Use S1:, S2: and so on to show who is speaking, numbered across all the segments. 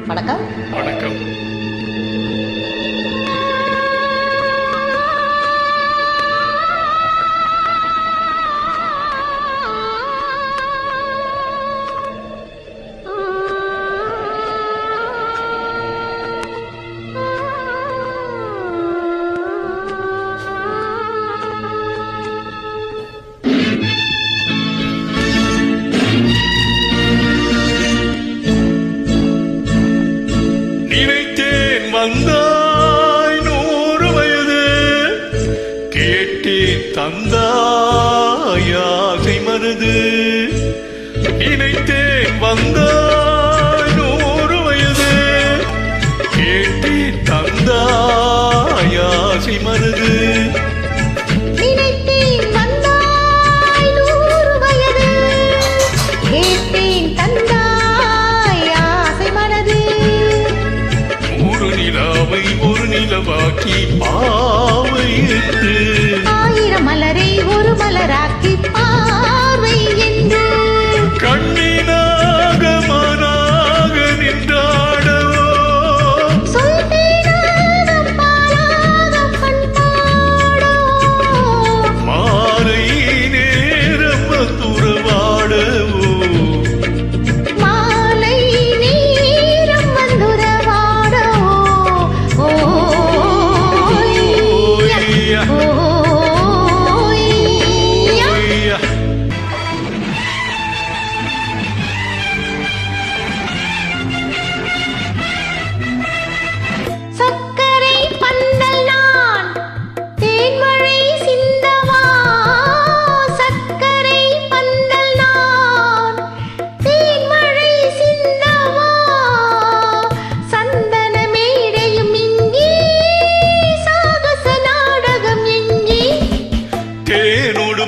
S1: வணக்கம்.
S2: வணக்கம். நினைத்தேன் வந்தாய் 100 வயது, கேட்டேன் தந்தாய் ஆசை மனது. நினைத்தேன் வந்தாய் 100 வயது, கேட்டேன் தந்தாய் ஆசை மனது. ஒரு நிலவாக்கி பாவை என்று
S1: 1000 மலரை ஒரு மலராக்கி பார்வை என்று
S2: கண்ணினாக மனாக நின்றாடவோ மாலை நேரம் துறவாடவோ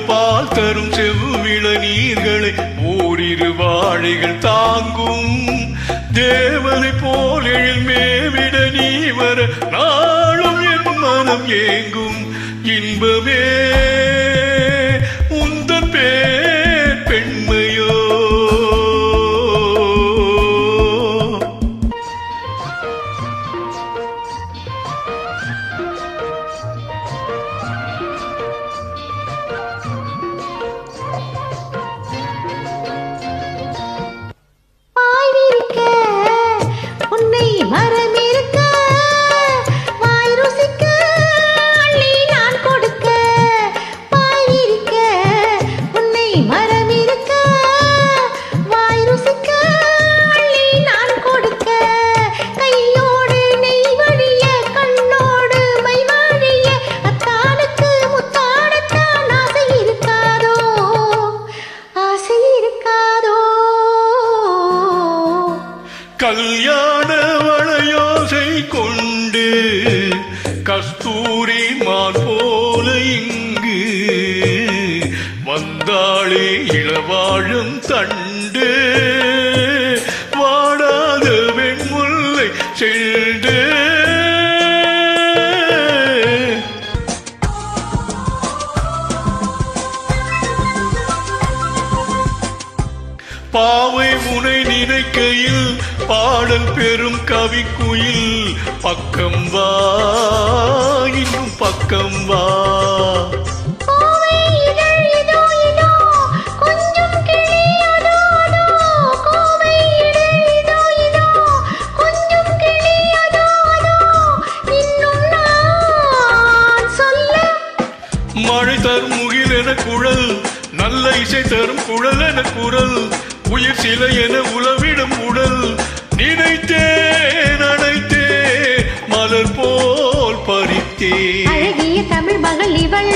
S2: பால் தரும் செவ்விள நீர்களை ஓரிரு வாழைகள் தாங்கும் தேவனை போல் எழில் மேவிட நீ வர நாளும் என் மனம் ஏங்கும் இன்பமே உந்தன் பேர் பெண்மையோ. கல்யாண வளையோசை கொண்டு கஸ்தூரி மான் போல இங்கு வந்தாளே இளவாழும் தண்டு வாடாத வெண்முல்லை செல்டு. பாவை முனை நினைக்கையில் பாடல் பெரும் கவிக்குயில் பக்கம் வா இன்னும் பக்கம் வா. மழை தரும் முகில் என குழல் நல்ல இசை தரும் குழல் என குரல் உயிர் சிலை என உளவிடும் உடல் நினைத்தேன் அணைத்தேன் மலர் போல் பறித்தேன்.
S1: அழகிய தமிழ் மகள் இவள்